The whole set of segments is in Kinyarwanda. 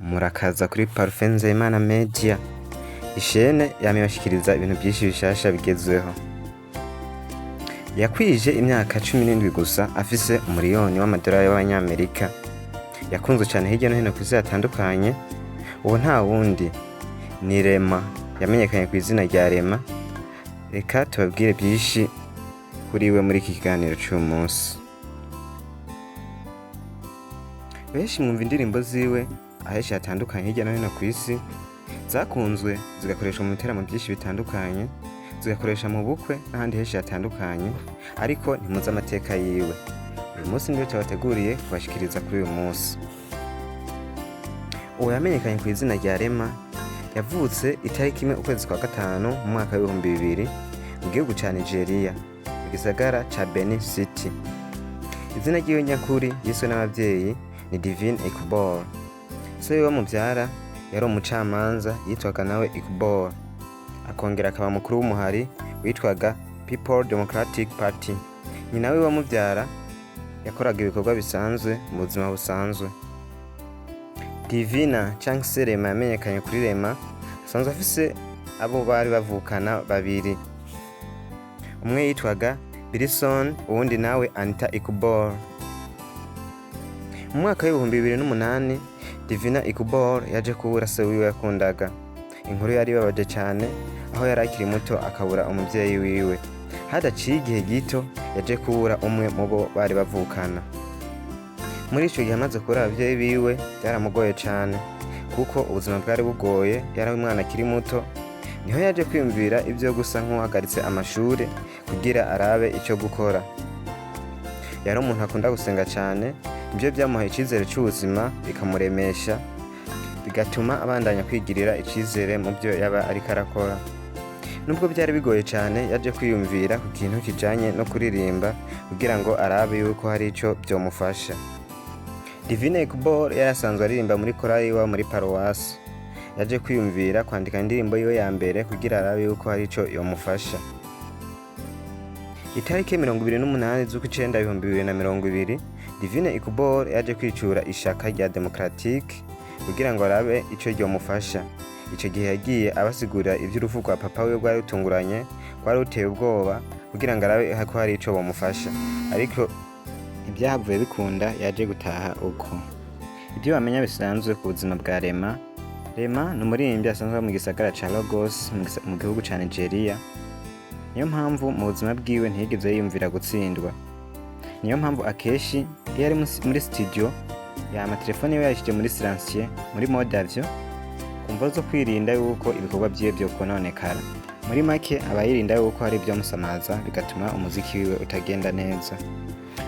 Murakaza kuri Parufe Nzeyimana Media, ishene yamibashikiriza ibintu vyinshi bishasha bigezweho. Yakwije imyaka 17 gusa afise umuriyoni w'amadolari y'abanyamerika. Yakunzwe cane hirya no hino kw'isi hatandukanye. Uwo nta wundi ni Rema, yamenyekanye kw'izina rya Rema. Reka tubabwire vyinshi kuri we muri iki kiganiro c'uyu munsi. Benshi mwumva indirimbo ziwe ahenshi hatandukanye hirya no hino kw'isi, zakunzwe zigakoreshwa mu biteramo vyinshi bitandukanye, zigakoresha mu bukwe n'ahandi henshi hatandukanye, ariko ntimuzi amateka yiwe. Uyu munsi nivyo tubateguriye kubashikiriza kuri uyu munsi. Uwo yamenyekanye kw'izina rya Rema yavutse itariki 1 ukwezi kwa gatanu mu mwaka w'2000 mu gihugu ca Nigeria, mu gisagara ca Benin City. Izina ryiwe nyakuri yiswe n'abavyeyi ni Divine Ikubor. Se wiwe muvyara yari umucamanza yitwaga nawe Ikubor, akongera akaba mukuru w'umuhari witwaga People Democratic Party. Nyina wiwe wamuvyara yakoraga ibikorwa bisanzwe mu buzima busanzwe. Divina canke se Rema yamenyekanye kuri Rema asanzwe afise abo bari bavukana babiri. Umwe yitwaga Bilson, uwundi nawe Anita Ikubor. Mu mwaka w'2008 Divina Ikubor yaje kubura se wiwe yakundaga. Inkuru yari ibabaje cane, aho yari akiri muto akabura umuvyeyi wiwe. Hadaciye igihe gito yaje kubura umwe mu bo bari bavukana. Muri ico gihe amaze kubura abavyeyi biwe byaramugoye cane, kuko ubuzima bwari bugoye, yari umwana akiri muto. Niho yaje kwiyumvira ivyo gusa nk'uhagaritse amashure kugira arabe ico gukora. Yari umuntu akunda gusenga cane, ivyo vyamuhaye icizere c'ubuzima bikamuremesha, bigatuma abandanya kwigirira icizere mu vyo yaba ariko arakora. Nubwo byari bigoye cane, yaje kwiyumvira ku kintu kijanye no kuririmba kugira ngo arabe yuko hari ico vyomufasha. Divine Ikubor yari asanzwe aririmba muri korali iwabo muri paruwasi. Yaje kwiyumvira kwandika indirimbo yiwe ya mbere kugira arabe yuko hari ico yomufasha. Itariki 28 z'ukwicenda 2020 Divine Ikubor yaje kwicura ishaka rya Democratic kugira ngo arabe ico ryomufasha. Ico gihe yagiye abasigurira ivy'urupfu rwa papa we rwari rutunguranye, rwari ruteye ubwoba kugira ngo arabe ko hari ico bomufasha, ariko ibyahavuye bikunda. Yaje gutaha uko. Ibyo bamenya bisanzwe ku buzima bwa Rema. Rema ni umuririmbyi asanzwe mu gisagara ca Lagos mu gihugu ca Nigeria. Niyo mpamvu mu buzima bwiwe ntiyigeze yiyumvira gutsindwa. Niyo mpamvu akeshi iyo ari muri studio yama telefone yiwe yashije muri silencieux, muri mode avion, kumva zo kwirinda yuko ibikorwa vyiwe vyo kononekara. Muri make aba yirinda yuko hari ibyo musamaza bigatuma umuziki wiwe utagenda neza.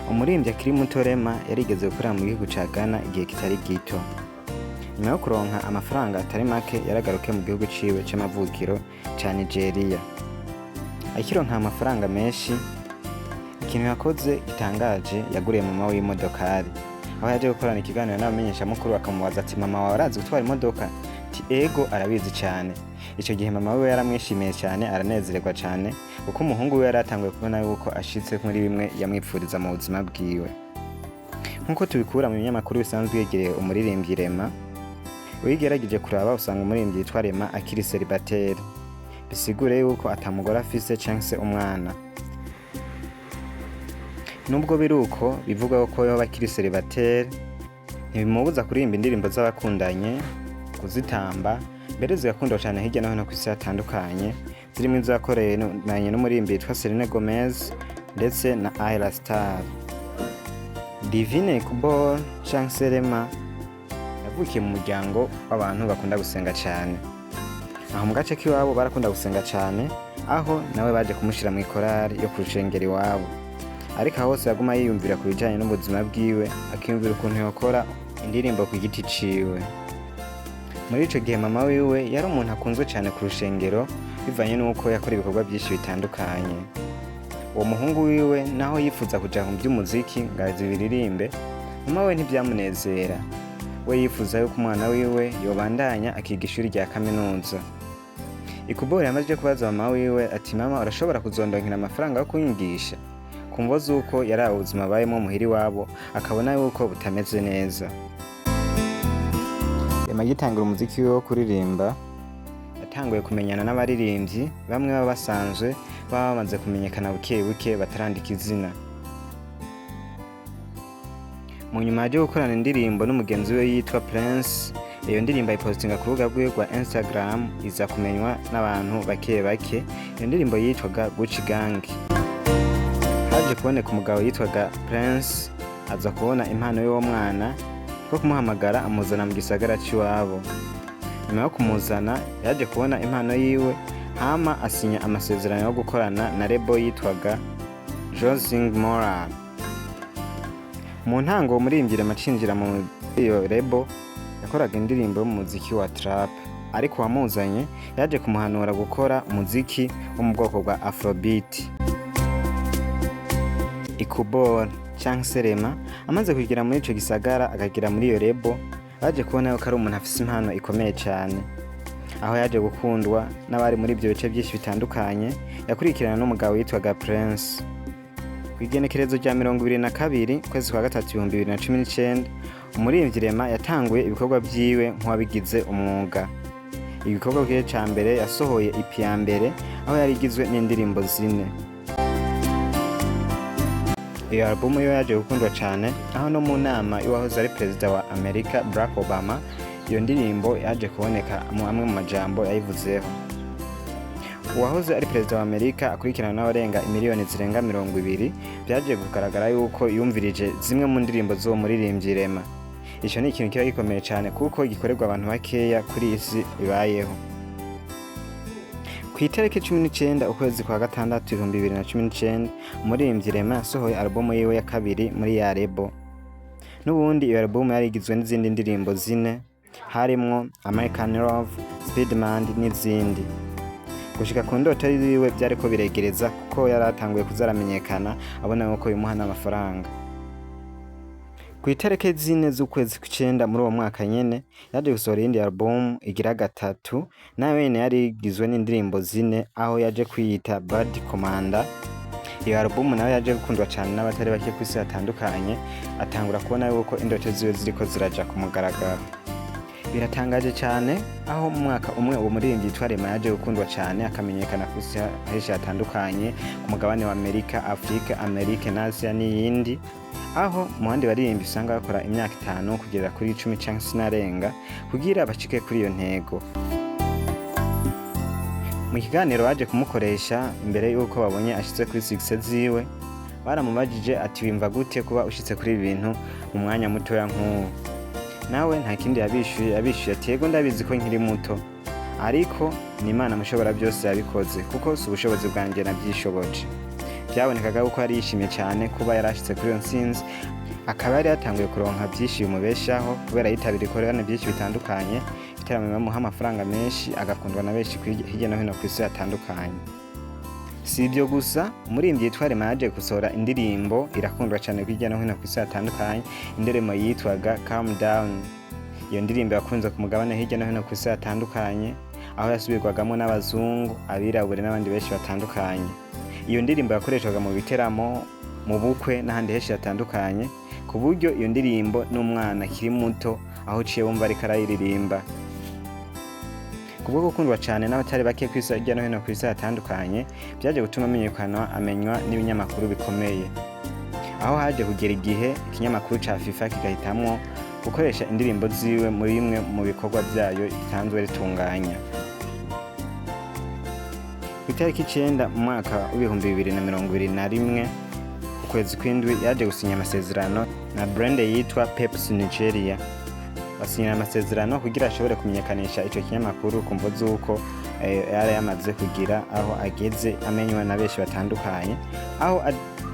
Umuririmbyi akiri muto Rema yarigeze gukorera mu gihugu ca Ghana igihe kitari gito. Nyuma yo kuronka amafaranga atari make yaragaruke mu gihugu ciwe c'amavukiro ca Nigeria. Akironka amafaranga menshi, ikintu yakoze gitangaje, yaguriye mama we imodokari. Aho yaje gukorana ikiganiro n'abamenyesha mukuru, akamubaza ati mama wawe arazi gutwara imodoka? Ati ego, arabizi cane. Ico gihe mama we yaramwishimiye cane, aranezererwa cane, kuko umuhungu we yaratanguye kubona yuko ashitse muri bimwe yamwipfuriza mu buzima bwiwe. Nkuko tubikura mu binyamakuru bisanzwe yegereye umuririmbyi Rema, uyigerageje kuraba usanga umuririmbyi yitwa Rema akiri célibataire, bisigure yuko atamugore afise canke se umwana. Nubwo biruko bivuga ko yoba akiri célibataire, ntibimubuza kuririmba indirimbo z'abakundanye, kuzitamba, mbere zigakundwa cane hirya no hino kw'isi hatandukanye, zirimo izakoreye n'umuririmbyi yitwa Selena Gomez ndetse na Ayra Starr. Divine Ikubor canke se Rema yavukiye mu muryango w'abantu bakunda gusenga cane. Aho mu gace k'iwabo barakunda gusenga cane, aho nawe baje kumushira mu ikorari yo kurushengera iwabo. Ariko aho hose yaguma yiyumvira ku bijanye n'ubuzima bwiwe, akiyumvira ukuntu yokora indirimbo ku giti ciwe. Muri ico gihe mama wiwe yari umuntu akunzwe cane ku rushengero, bivanye n'uko yakora ibikorwa vyinshi bitandukanye. Uwo muhungu wiwe naho yifuza kuja mu by'umuziki ngo azibiririmbe, mama we ntivyamunezera. We yifuza yuko umwana wiwe yobandanya akiga ishuri rya kaminuza. Ikubor yamaze kubaza mama wiwe ati mama, urashobora kuzondonkera amafaranga yo kunyigisha? Kumvo zuko yari ubuzima bayemo muhiri wabo, akabona yuko butameze neza. Rema agitangura umuziki wiwe wo kuririmba yatanguye kumenyana n'abaririmbyi bamwe baba basanzwe baba bamaze kumenyekana buke buke batarandika izina. Mu nyuma yaje gukorana indirimbo n'umugenzi we yitwa Prince, iyo ndirimbo ayipostinga ku rubuga rwiwe rwa Instagram iza kumenywa n'abantu bake bake. Iyo ndirimbo yitwaga Gucci Gang. Haje kuboneka umugabo yitwaga Prince aza kubona impano y'uwo mwana ko kumuhamagara amuzana mu gisagara cy'iwabo. Nyuma yo kumuzana yaje kubona impano yiwe hama asinya amasezerano yo gukorana na label yitwaga Josing Moral. Mu ntango umuririmbyi Rema acinjira mu iyo label yakoraga indirimbo y'umuziki wa trap, ariko wamuzanye yaje kumuhanura gukora umuziki wo mu bwoko bwa Afrobeat. Ikubor cyangwa se Rema amaze kugira muri ico gisagara akagira muri iyo label, baje kubona ko ari umuntu afise impano ikomeye cyane, aho yaje gukundwa n'abari muri ibyo bice byinshi bitandukanye. Yakurikirana n'umugabo yitwaga Prince. Kwigenekerezo rya 22 kwezi kwa gatatu 2019 umuririmbyi Rema yatanguye ibikorwa byiwe nk'uwabigize umwuga. Igikorwa bwe cya mbere yasohoye EP ya mbere aho yari igizwe n'indirimbo 4. Iyo album yo yaje gukundwa cyane, aho no mu nama y'uwahoze ari perezida wa Amerika Barack Obama iyo ndirimbo yaje kuboneka mu amwe mu majambo yayivuzeho. Uwahoze ari perezida wa Amerika akurikirana n'abarenga miliyoni zirenga 20 byaje kugaragara yuko yumvirije zimwe mu ndirimbo zo muririmbyi Rema. Ico ni ikintu kiba gikomeye cyane kuko gikorerwa abantu bakeya kuri isi bibayeho. Ku itariki 19 ukwezi kwa gatandatu 2019 umuririmbyi Rema yasohoye album yiwe ya kabiri muri ya label. N'ubundi iyo album yari igizwe n'izindi ndirimbo 4 harimwo American Love, Speedman n'izindi. Gushika ku ndoto yiwe byari ko biregereza kuko yari atanguye kuzaramenyekana abona yuko bimuha n'amafaranga. Ku itariki 4 z'ukwezi kw'icenda muri uwo mwaka nyene yaje gusohora indi album igira gatatu, nayo nyene yari igizwe n'indirimbo 4 aho yaje kwiyita Bad Commander. Iyo album nayo yaje gukundwa cyane n'abatari bake ku isi hatandukanye, atangura kubona yuko indoto ziwe ziriko ziraja ku mugaragaro. Biratangaje cyane aho mu mwaka umwe uwo muririmbyi yitwa Rema yaje gukundwa cyane akamenyekana ku isi henshi hatandukanye, ku mugabane wa Amerika, Afrika, Amerika na Asia n'iyindi, aho mu bandi baririmbyi usanga bakora imyaka 5 kugera kuri 10 cyangwa sinarenga kugira bashike kuri iyo ntego. Mu kiganiro baje kumukoresha imbere yuko babonye ashitse kuri success ziwe, baramubajije ati wimva gute kuba ushitse kuri ibintu mu mwanya mutoya nk'uwo. Nawe nta kindi yabishuye ati yego ndabizi ko nkiri muto, ariko ni Imana mushobora byose yabikoze kuko si ubushobozi bwanjye nabyishoboje. Byabonekaga ko ari yishimye cyane kuba yarashitse kuri iyo ntsinzi, akaba yari yatanguye kuronka byinshi bimubeshaho kubera yitabira ikorana byinshi bitandukanye, bitaramo bimuha amafaranga menshi, agakundwa na benshi hirya no hino ku isi hatandukanye. Si ibyo gusa, umuririmbyi yitwa Rema yaje gusohora indirimbo irakundwa cyane hirya no hino ku isi hatandukanye, indirimbo yitwaga Calm Down. Iyo ndirimbo yakunze ku mugabane hirya no hino ku isi hatandukanye, aho yasubirwagamo n'abazungu, abirabure n'abandi benshi batandukanye. Iyo ndirimbo yakoreshwaga mu biteramo, mu bukwe n'ahandi henshi hatandukanye, ku buryo iyo ndirimbo n'umwana kiri muto aho uciye wumva ariko arayiririmba. Kubwo gukundwa cyane n'abatari bake ku isi hirya no hino ku isi hatandukanye, byaje gutuma amenywa n'ibinyamakuru bikomeye, aho haje kugera igihe ikinyamakuru ca FIFA kigahitamwo gukoresha indirimbo ziwe muri bimwe mu bikorwa byayo itanzwe ritunganya. Ku itariki 9 mu mwaka wa 2021 ukwezi kw'indwi yaje gusinya amasezerano na brand yitwa Pepsi Nigeria. Basinyira amasezerano kugira ashobore kumenyekanisha ico kinyamakuru kumvo zuko yari yamaze kugira aho ageze amenywa na benshi batandukanye, aho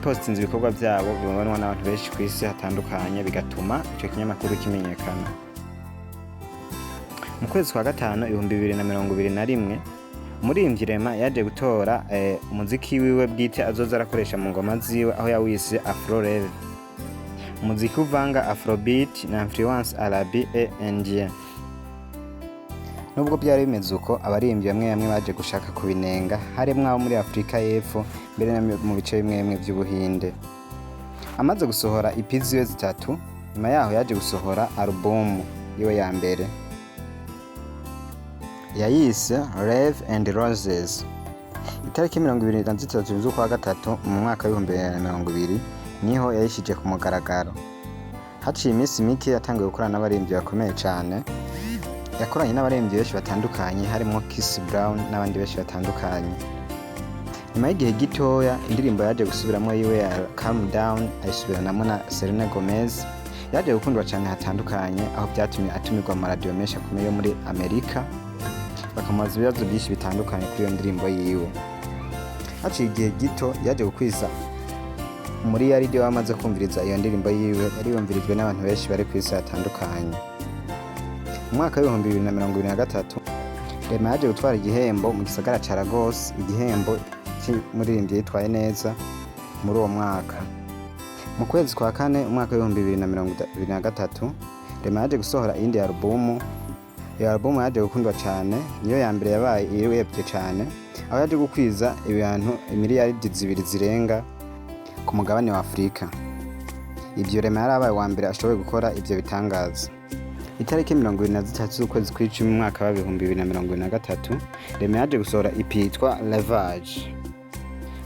postinze ibikorwa byabo bibonwa n'abantu benshi ku isi hatandukanye, bigatuma ico kinyamakuru kimenyekana. Mu kwezi kwa gatanu 2021 umuririmbyi Rema yaje gutora umuziki wiwe bwite azoza arakoresha mu ngoma ziwe, aho yawise Afro Rave, umuziki uvanga Afrobeat na influence Arabi et Indien. Nubwo byari bimeze uko, abaririmbyi bamwe baje gushaka kubinenga, harimo abo muri Afrika y'Epfo mbere na mu bice bimwe by'Ubuhinde. Amaze gusohora EP ziwe 3, nyuma yaho yaje gusohora album yiwe ya mbere. yayise Love and Roses. Itariki 23 z'ukwa gatatu mu mwaka wa 2020 niho yayishije ku mugaragaro. Haciye iminsi mike yatangiye gukorana n'abaririmbyi bakomeye cyane. Yakoranye n'abaririmbyi benshi batandukanye harimo Chris Brown n'abandi benshi batandukanye. Nyuma y'igihe gitoya indirimbo yaje gusubiramo yiwe ya Calm Down ayisubiranamo na Selena Gomez. Yaje gukundwa cyane hatandukanye aho byatumye atumirwa mu radio menshi akomeye yo muri Amerika. Bakamubaza ibibazo byinshi bitandukanye kuri iyo ndirimbo yiwe. Haciye igihe gito yaje gukwiza muri ya radio bamaze kumviriza iyo ndirimbo yiwe yari yumvirijwe n'abantu benshi bari ku isi hatandukanye. Mu mwaka wa 2023 Rema yaje gutwara igihembo mu gisagara ca Lagos, igihembo cy'umuririmbyi yitwaye neza muri uwo mwaka. Mu kwezi kwa kane umwaka wa 2023 Rema yaje gusohora indi album. Iyo album yaje gukundwa cyane, niyo ya mbere yabaye irebye cyane, aho yaje gukwiza ibintu miliyaridi 2 zirenga ku mugabane wa Afrika. Ibyo Rema yarabaye wa mbere ashoboye gukora ibyo bitangaza. Itariki 23 z'ukwezi kw'icumi mu mwaka wa 2023 Rema yaje gusohora EP yitwa Lavage.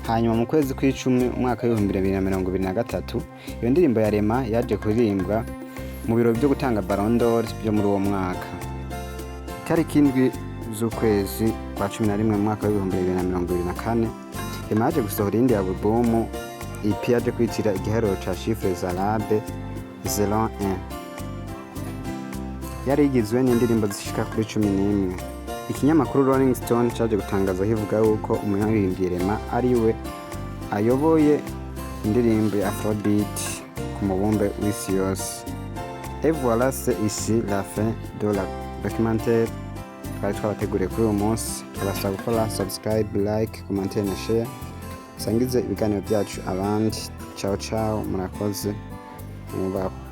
Hanyuma mu kwezi kw'icumi umwaka wa 2023 iyo ndirimbo ya Rema yaje kuririmbwa mu biro byo gutanga Ballon d'Or byo muri uwo mwaka. Itariki 7 z'ukwezi kwa 11 mu mwaka wa 2024 Rema yaje gusohora indi album EP yaje kwitira igiharuro ca Chiffres Arabes 01. Yari igizwe n'indirimbo zishika kuri 11. Ikinyamakuru Rolling Stone cyaje gutangaza kivuga yuko umuririmbyi Rema ari we ayoboye indirimbo ya Afrobeat ku mubumbe w'isi yose. Et voilà, c'est ici la fin de la documentaire twari twabateguriye kuri uyu munsi. Turabasaba gukora subscribe, like, commenter na share. Sangize ibiganiro byacu abandi. Ciao ciao, murakoze. Mubaho.